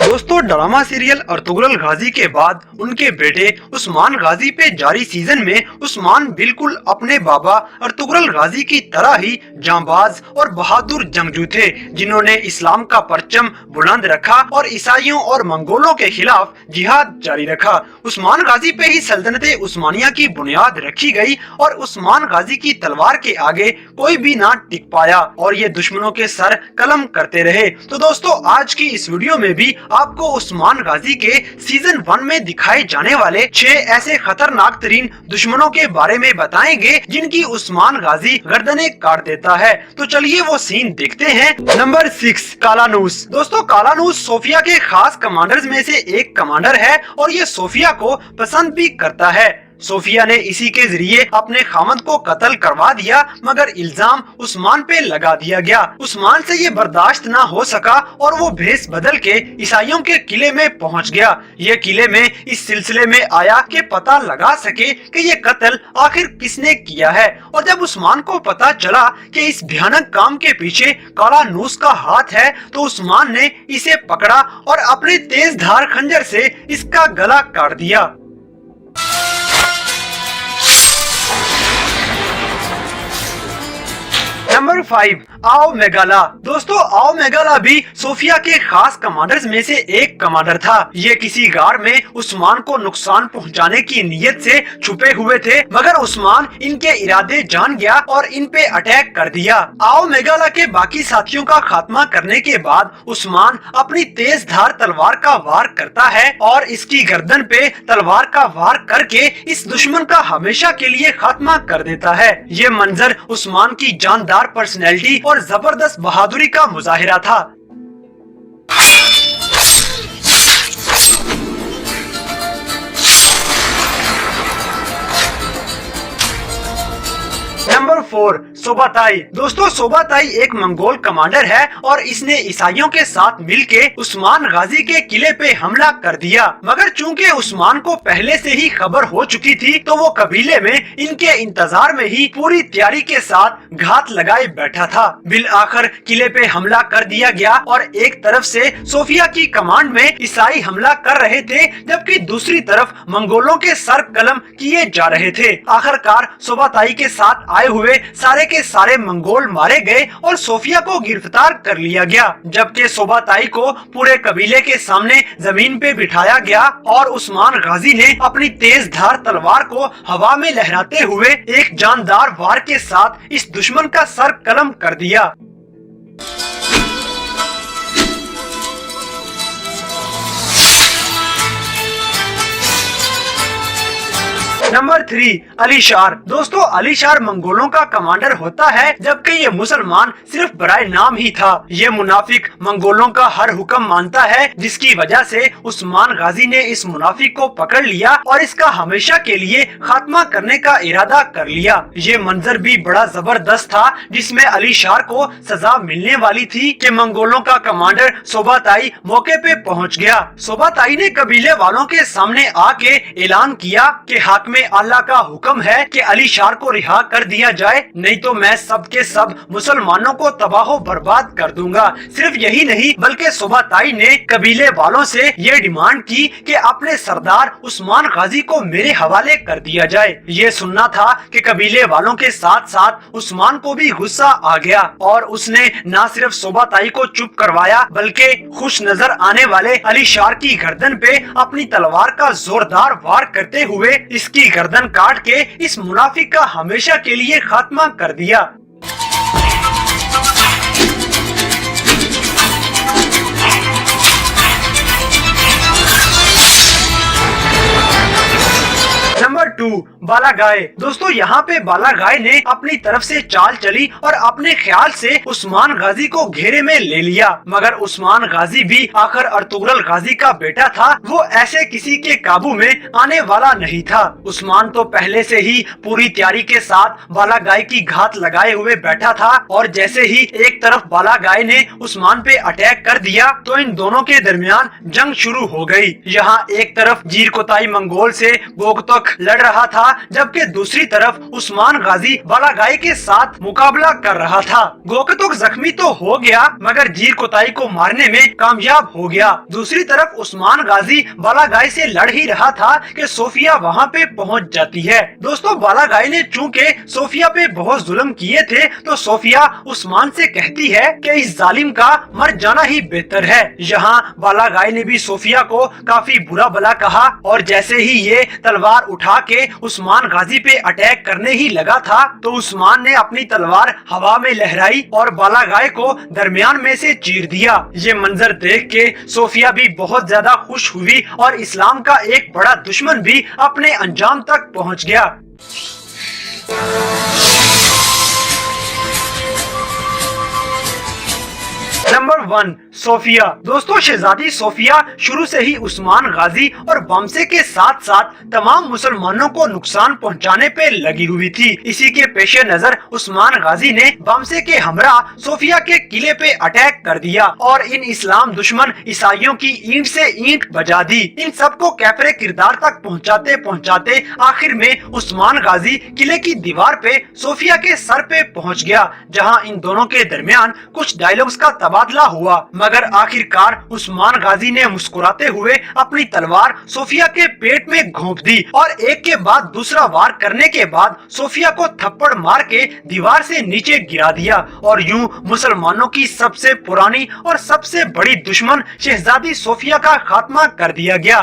दोस्तों drama serial Ertugrul गाजी के बाद उनके बेटे उस्मान गाजी पे जारी सीजन में उस्मान बिल्कुल अपने बाबा अर्तुगरुल गाजी की तरह ही जांबाज और बहादुर जंगजू थे, जिन्होंने इस्लाम का परचम बुलंद रखा और ईसाइयों और मंगोलों के खिलाफ जिहाद जारी रखा। उस्मान गाजी पे ही सल्तनत उस्मानिया की बुनियाद रखी गई और उस्मान गाजी की तलवार के आगे कोई भी ना टिक पाया और ये दुश्मनों के सर कलम करते रहे। तो दोस्तों आज की इस वीडियो में भी आपको उस्मान गाजी के सीजन 1 में दिखाए जाने वाले 6 ऐसे खतरनाक तरीन दुश्मनों के बारे में बताएंगे जिनकी उस्मान गाजी गर्दनें काट देता है। तो चलिए वो सीन देखते हैं। नंबर 6, कालानूस। दोस्तों कालानूस सोफिया के खास कमांडर्स में से एक कमांडर है और ये सोफिया को पसंद भी करता है। सोफिया ने इसी के जरिए अपने खामद को कत्ल करवा दिया, मगर इल्जाम उस्मान पे लगा दिया गया। उस्मान से ये बर्दाश्त ना हो सका और वो भेस बदल के ईसाइयों के किले में पहुंच गया। ये किले में इस सिलसिले में आया कि पता लगा सके कि ये कत्ल आखिर किसने किया है। और जब उस्मान को पता चला कि इस भयानक काम के पीछे कालानूस का हाथ है, तो उस्मान ने इसे पकड़ा और अपने तेज धार खंजर से इसका गला काट दिया। नंबर 5, आओ मेगाला। दोस्तों आओ मेगाला भी सोफिया के खास कमांडर्स में से एक कमांडर था। ये किसी गार में उस्मान को नुकसान पहुंचाने की नीयत से छुपे हुए थे, मगर उस्मान इनके इरादे जान गया और इन पे अटैक कर दिया। आओ मेगाला के बाकी साथियों का खात्मा करने के बाद उस्मान अपनी तेज धार तलवार का वार करता है और इसकी गर्दन पे तलवार का वार करके इस दुश्मन का हमेशा के लिए खात्मा कर देता है। ये मंजर उस्मान की जानदार पर्सनैलिटी और जबरदस्त बहादुरी का मुजाहिरा था। नंबर 4, सोबाताई। दोस्तों सोबाताई एक मंगोल कमांडर है और इसने ईसाइयों के साथ मिलके उस्मान गाजी के किले पे हमला कर दिया, मगर चूंकि उस्मान को पहले से ही खबर हो चुकी थी, तो वो कबीले में इनके इंतजार में ही पूरी तैयारी के साथ घात लगाए बैठा था। बिल आखिर किले पे हमला कर दिया गया और एक तरफ से सोफिया की कमांड में ईसाई हमला कर रहे थे, जबकि दूसरी तरफ मंगोलों के सर कलम किए जा रहे थे। आखिरकार सोबाताई के साथ आए हुए सारे के सारे मंगोल मारे गए और सोफिया को गिरफ्तार कर लिया गया, जबकि सोबाताई को पूरे कबीले के सामने जमीन पे बिठाया गया और उस्मान गाजी ने अपनी तेज धार तलवार को हवा में लहराते हुए एक जानदार वार के साथ इस दुश्मन का सर कलम कर दिया। नंबर 3, अलीशार। दोस्तों अलीशार मंगोलों का कमांडर होता है, जबकि ये मुसलमान सिर्फ बराए नाम ही था। ये मुनाफिक मंगोलों का हर हुक्म मानता है, जिसकी वजह से उस्मान गाजी ने इस मुनाफिक को पकड़ लिया और इसका हमेशा के लिए खात्मा करने का इरादा कर लिया। ये मंजर भी बड़ा जबरदस्त था, जिसमें अलीशार को सजा मिलने वाली थी कि मंगोलों का कमांडर सोबाताई मौके पे पहुंच गया। सोबाताई ने कबीले वालों के सामने आके ऐलान किया कि हाकिम अल्लाह का हुक्म है कि अलीशार को रिहा कर दिया जाए, नहीं तो मैं सब के सब मुसलमानों को तबाह बर्बाद कर दूंगा। सिर्फ यही नहीं, बल्कि सोबाताई ने कबीले वालों से ये डिमांड की कि अपने सरदार उस्मान गाजी को मेरे हवाले कर दिया जाए। ये सुनना था कि कबीले वालों के साथ साथ उस्मान को भी गुस्सा आ गया और उसने न सिर्फ सोबाताई को चुप करवाया, बल्कि खुश नजर आने वाले अलीशार की गर्दन पे अपनी तलवार का जोरदार वार करते हुए इसकी गर्दन काट के इस मुनाफिक का हमेशा के लिए खात्मा कर दिया। नंबर 2, बालागाय। दोस्तों यहाँ पे बालागाय ने अपनी तरफ से चाल चली और अपने ख्याल से उस्मान गाजी को घेरे में ले लिया, मगर उस्मान गाजी भी आखिर अर्तुगरुल गाजी का बेटा था। वो ऐसे किसी के काबू में आने वाला नहीं था। उस्मान तो पहले से ही पूरी तैयारी के साथ बालागाय की घात लगाए हुए बैठा था और जैसे ही एक तरफ बालागाय ने उस्मान पे अटैक कर दिया, तो इन दोनों के दरमियान जंग शुरू हो गई। यहाँ एक तरफ जीरकोताई मंगोल से गोगतक लड़ रहा था, जबकि दूसरी तरफ उस्मान गाजी बालागाई के साथ मुकाबला कर रहा था। गोकतुक जख्मी तो हो गया मगर जीर कोताई को मारने में कामयाब हो गया। दूसरी तरफ उस्मान गाजी बालागाई से लड़ ही रहा था कि सोफिया वहां पे पहुंच जाती है। दोस्तों, बालागाई ने चूंकि सोफिया पे बहुत जुल्म किए थे तो सोफिया उस्मान से कहती है कि इस जालिम का मर जाना ही बेहतर है। यहाँ बालागाई ने भी सोफिया को काफी बुरा भला कहा और जैसे ही ये तलवार उठा के उस्मान गाजी पे अटैक करने ही लगा था तो उस्मान ने अपनी तलवार हवा में लहराई और बालागाई को दरमियान में से चीर दिया। ये मंजर देख के सोफिया भी बहुत ज्यादा खुश हुई और इस्लाम का एक बड़ा दुश्मन भी अपने अंजाम तक पहुंच गया। Number 1, Sophia. दोस्तों, शहजादी सोफिया शुरू से ही उस्मान गाजी और बमसे के साथ साथ तमाम मुसलमानों को नुकसान पहुंचाने पे लगी हुई थी। इसी के पेश नजर उस्मान गाजी ने बमसे के हमरा सोफिया के किले पे अटैक कर दिया और इन इस्लाम दुश्मन ईसाइयों की ईंट से ईंट बजा दी। इन सबको कैफरे किरदार तक पहुंचाते पहुंचाते आखिर में उस्मान गाजी किले की दीवार पे सोफिया के सर पे पहुंच गया, जहां इन दोनों के दरमियान कुछ डायलॉग्स का तबादला हुआ मगर आखिरकार उस्मान गाजी ने मुस्कुराते हुए अपनी तलवार सोफिया के पेट में घोंप दी और एक के बाद दूसरा वार करने के बाद सोफिया को थप्पड़ मार के दीवार से नीचे गिरा दिया और यूं मुसलमानों की सबसे पुरानी और सबसे बड़ी दुश्मन शहजादी सोफिया का खात्मा कर दिया गया।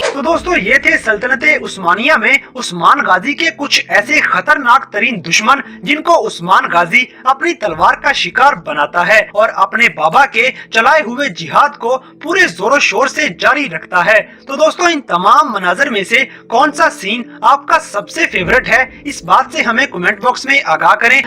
तो दोस्तों, ये थे सल्तनते उस्मानिया में उस्मान गाजी के कुछ ऐसे खतरनाक तरीन दुश्मन जिनको उस्मान गाजी अपनी तलवार का शिकार बनाता है और अपने बाबा के चलाए हुए जिहाद को पूरे जोरों शोर से जारी रखता है। तो दोस्तों, इन तमाम मनाजर में से कौन सा सीन आपका सबसे फेवरेट है, इस बात से हमें कमेंट बॉक्स में आगाह करें।